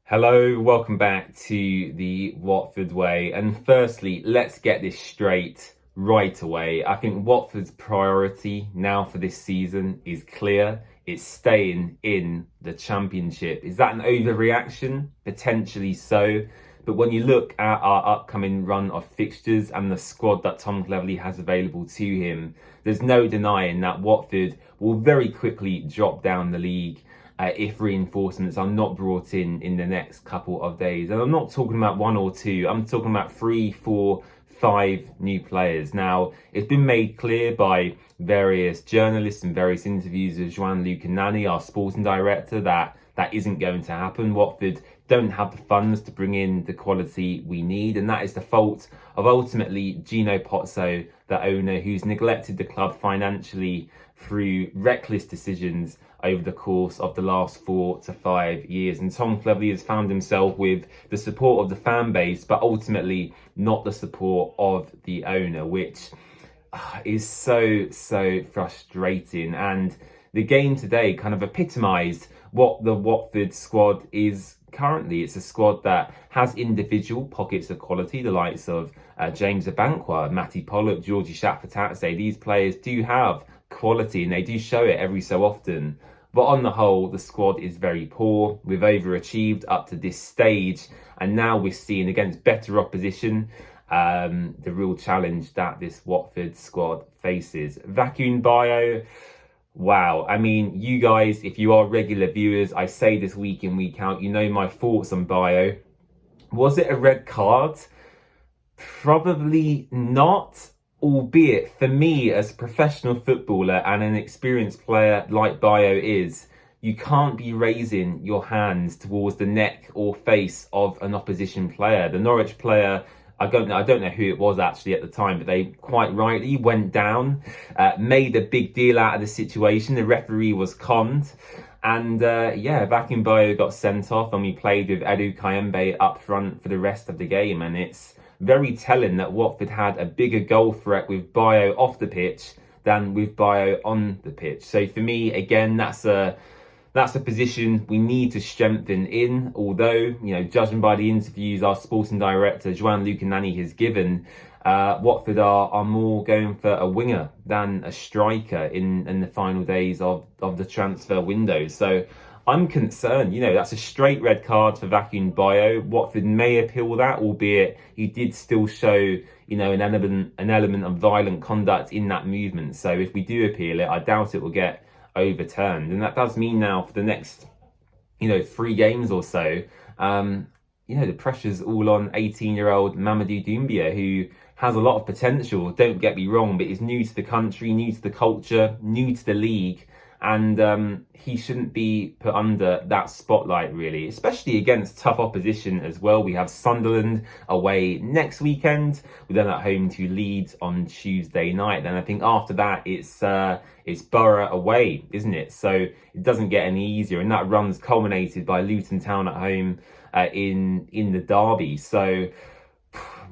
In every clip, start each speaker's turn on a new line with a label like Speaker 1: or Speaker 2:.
Speaker 1: Hello, welcome back to the Watford Way. And firstly, let's get this straight right away. I think Watford's priority now for this season is clear. It's staying in the Championship. Is that an overreaction? Potentially so. But when you look at our upcoming run of fixtures and the squad that Tom Cleverley has available to him, there's no denying that Watford will very quickly drop down the league if reinforcements are not brought in the next couple of days. And I'm not talking about one or two, I'm talking about 3, 4, 5 new players. Now, it's been made clear by various journalists and various interviews with Juan-Luca Nani, our sporting director, that isn't going to happen. Watford don't have the funds to bring in the quality we need, and that is the fault of ultimately Gino Pozzo, the owner, who's neglected the club financially through reckless decisions over the course of the last 4 to 5 years. And Tom Cleverley has found himself with the support of the fan base, but ultimately not the support of the owner, which is so frustrating. And the game today kind of epitomised what the Watford squad is currently. It's a squad that has individual pockets of quality, the likes of James Abankwah, Matty Pollock, Georgie Shaffatatse. These players do have quality and they do show it every so often. But on the whole, the squad is very poor. We've overachieved up to this stage, and now we're seeing against better opposition the real challenge that this Watford squad faces. Vacuum Bio. Wow. I mean, you guys, if you are regular viewers, I say this week in, week out, you know my thoughts on Bio. Was it a red card? Probably not, albeit for me as a professional footballer and an experienced player like Bio is, you can't be raising your hands towards the neck or face of an opposition player. The Norwich player, I don't know who it was actually at the time, but they quite rightly went down, made a big deal out of the situation. The referee was conned. And Vacuum Bio got sent off, and we played with Edu Kayembe up front for the rest of the game. And it's very telling that Watford had a bigger goal threat with Bio off the pitch than with Bio on the pitch. So for me, again, that's a position we need to strengthen in. Although, judging by the interviews our sporting director, Juan-Luca Nani, has given, Watford are more going for a winger than a striker in the final days of the transfer window. So I'm concerned. That's a straight red card for Vacuum Bio. Watford may appeal that, albeit he did still show, an element of violent conduct in that movement. So if we do appeal it, I doubt it will get overturned. And that does mean now for the next, 3 games or so, the pressure's all on 18-year-old Mamadou Doumbia, who has a lot of potential, don't get me wrong, but is new to the country, new to the culture, new to the league. And he shouldn't be put under that spotlight, really, especially against tough opposition as well. We have Sunderland away next weekend. We're then at home to Leeds on Tuesday night. Then I think after that, it's Borough away, isn't it? So it doesn't get any easier. And that run's culminated by Luton Town at home in the derby. So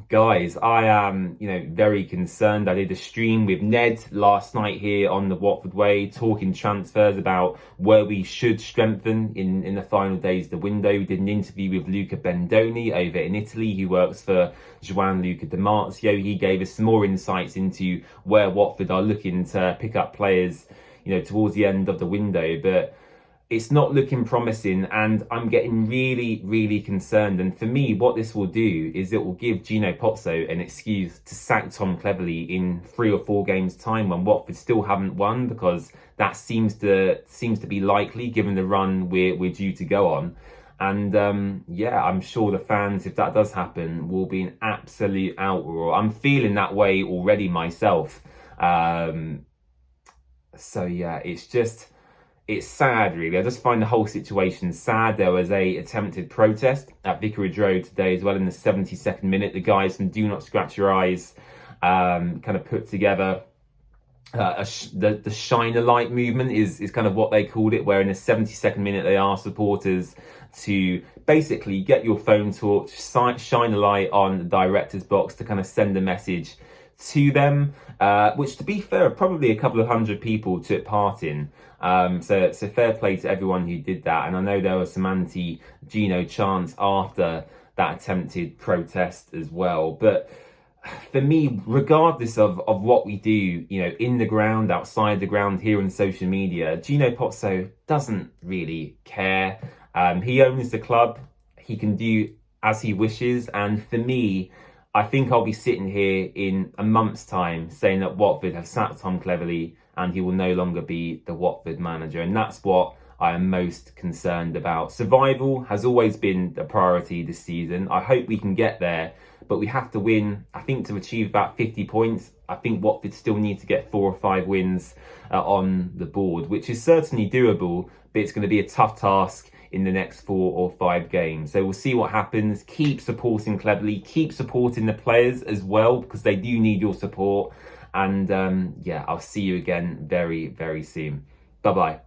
Speaker 1: guys, I am, very concerned. I did a stream with Ned last night here on the Watford Way, talking transfers about where we should strengthen in the final days of the window. We did an interview with Luca Bendoni over in Italy, who works for Gianluca Di Marzio. He gave us some more insights into where Watford are looking to pick up players, towards the end of the window. But it's not looking promising, and I'm getting really concerned. And for me, what this will do is it will give Gino Pozzo an excuse to sack Tom Cleverley in 3 or 4 games' time when Watford still haven't won, because that seems to be likely given the run we're due to go on. And I'm sure the fans, if that does happen, will be in absolute outroar. I'm feeling that way already myself. It's sad, really. I just find the whole situation sad. There was a attempted protest at Vicarage Road today as well in the 72nd minute. The guys from Do Not Scratch Your Eyes kind of put together the Shine a Light movement is kind of what they called it, where in the 72nd minute they asked supporters to basically get your phone torch, shine a light on the director's box to kind of send a message to them, which, to be fair, probably a couple of hundred people took part in. So fair play to everyone who did that. And I know there was some anti-Gino chants after that attempted protest as well. But for me, regardless of what we do, in the ground, outside the ground, here on social media, Gino Pozzo doesn't really care. He owns the club. He can do as he wishes. And for me, I think I'll be sitting here in a month's time saying that Watford have sacked Tom Cleverley and he will no longer be the Watford manager. And that's what I am most concerned about. Survival has always been the priority this season. I hope we can get there, but we have to win, I think, to achieve about 50 points. I think Watford still need to get 4 or 5 wins on the board, which is certainly doable, but it's going to be a tough task in the next 4 or 5 games. So we'll see what happens. Keep supporting Cleverley, keep supporting the players as well, because they do need your support. And yeah, I'll see you again very, very soon. Bye-bye.